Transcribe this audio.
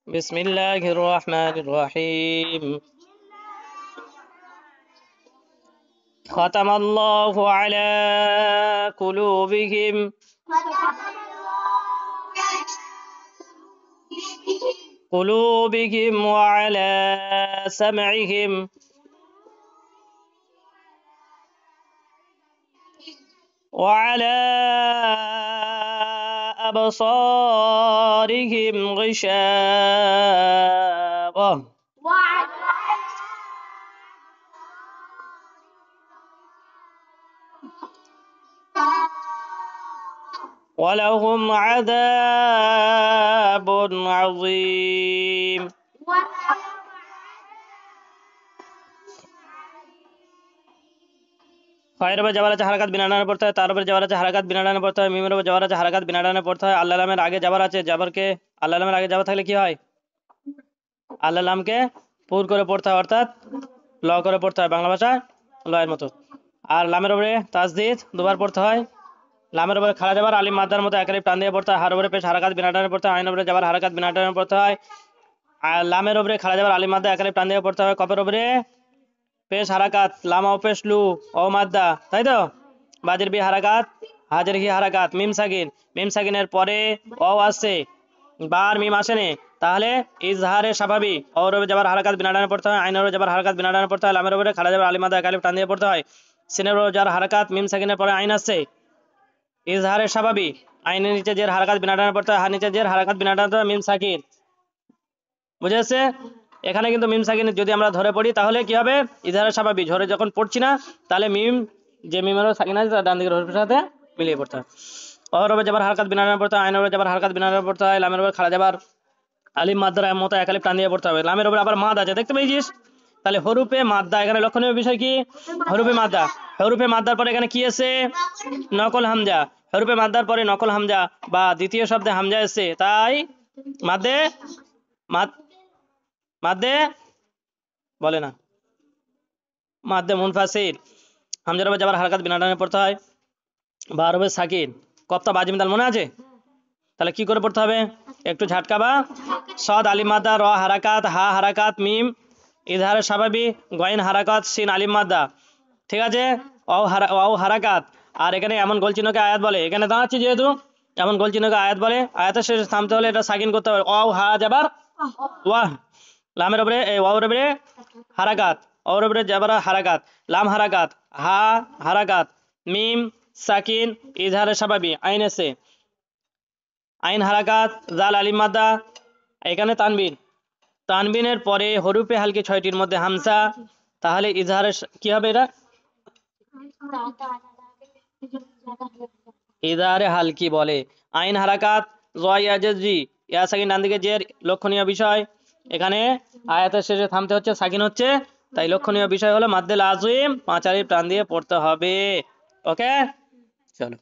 بسم الله الرحمن الرحيم ختم الله على قلوبهم وعلى سمعهم وعلى أبصارهم غشاوة ولهم عذاب عظيم ফায়ের উপরে যাবার আছে হারাকাত বিনা ডানে পড়তে হয়, তার উপরে যাবার আছে হারাকাত বিনা ডানে পড়তে হয়, মিমের উপরে যাবার আছে হারাকাত বিনা ডানে পড়তে হয়। আল্লাহ নামের আগে যাবার আছে, যাবারকে আল্লাহ নামের আগে যাবার থাকলে কি হয়? আল্লাহ নামকে পুর করে পড়তে হয়, অর্থাৎ ল করে পড়তে হয়, বাংলা ভাষায় লয়ের মতো। আর লামের উপরে তাসদিদ দুবার পড়তে হয়। লামের উপরে খাড়া যাবার আলিম মাদ্দার মতো একালিফ টান দিয়ে পড়তে হয়। হার উপরে পেশ হারাকাত বিনা ডানে পড়তে হয়। আইনের উপরে যাবার হারাকাত বিনা ডানে পড়তে হয়। আর লামের উপরে খাড়া যাবার আলিম মাদ্দা একালিফ টান দিয়ে পড়তে হয়। কপের উপরে পেশ হারাকাত লামা ও পেশ লু ও মাদ্দা, তাই তো? বাজের বি হারাকাত হাজের হি হারাকাত মিম সাকিনের পরে ও আসছে, বার মিম আসেনি, তাহলে ইজহারে স্বাভাবিক। ওর উপরে যাবার হারাকাত বিনা ডানে পড়তে হয়। আইনের উপরে যাবার হারাকাত বিনা ডানে পড়তে হয়। লামের উপরে খাড়া যাবার আলিম মাদ্দা একালিফ টান দিয়ে পড়তে হয়। সিনের উপরে যার হারাকাত মিম সাকিনের পরে আইন আসছে, ইজহারে স্বাভাবিক। আইনের নিচে জের হারাকাত বিনা ডানে পড়তে হয়। হার নিচে জের হারাকাত বিনা ডানে মিম সাকিন, বুঝে যাচ্ছে? এখানে কিন্তু মিম সাকিন যদি আমরা ধরে পড়ি তাহলে কি হবে? ইজহারে স্বাভাবিক। ঝরে যখন পড়ছি না তাহলে মিম, যে মিমের সাকিন আছে তার ডান দিকের হরফের সাথে মিলিয়ে পড়তে হয়। ওর উপরে যাবার হারাকাত বিনা ডানে পড়তে হয়। আইনের উপরে যাবার হারাকাত বিনা ডানে পড়তে হয়। লামের উপরে খাড়া যাবার আলিম মাদ্দার মতো একালিফ টান দিয়ে পড়তে হবে। লামের উপরে আবার মাদ আছে, দেখতে পেয়েছিস? তাহলে হরুপে মাদ্দা, এখানে লক্ষণীয় বিষয় কি? হরুপে মাদ্দা। হরুপে মাদ্দার পরে এখানে কি আছে? নকল হামজা। হরুপে মাদ্দার পরে নকল হামজা বা দ্বিতীয় শব্দে হামজা এসছে, তাই মাদ্দে মাদ্দে বলে না, মাদ্দে মুনফাসিল। হামজার উপরে যাবার হারাকাত বিনা ডানে পড়তে হয়। বা হবে সাকিন। কপ্তা বাজিমদাল মনে আছে? তাহলে কি করে পড়তে হবে? একটু ঝাটকা বা সদ আলিম মাদ্দা, র হারাকাত, হা হারাকাত, মিম ইজহারে স্বাভাবিক, গয়েন হারাকাত, সিন আলিম মাদ্দা, ঠিক আছে? ও হারাকাত। আর এখানে এমন গোল চিহ্নকে আয়াত বলে, এখানে দাঁড়াচ্ছি যেহেতু এমন গোল চিহ্নকে আয়াত বলে। আয়াতের শেষে থামতে হলে এটা সাকিন করতে হবে। ও হা যাবার ওয়াহ, লামের উপরে ওয়াওর উপরে হারাকাত, ওর উপরে যাবার হারাকাত, লাম হারাকাত, হা হারাকাত, মিম সাকিন ইজহারে স্বাভাবিক, আইন এসে আইন হারাকাত, জাল আলিম মাদ্দা, এখানে তানবিনের পরে হরুপে হালকি 6টির মধ্যে হামসা, তাহলে ইজহারে কি হবে? এটা ইজহারে হালকি বলে। আইন হারাকাত, জয়াজি ইয়া সাকিন ডান দিকে জের, লক্ষণীয় বিষয় এখানে আয়াতের শেষে থামতে হচ্ছে, সাকিন হচ্ছে, তাই লক্ষণীয় বিষয় হলো মাদ্দে লাজিম 5 আলিফ টান দিয়ে পড়তে হবে। ওকে, চলো।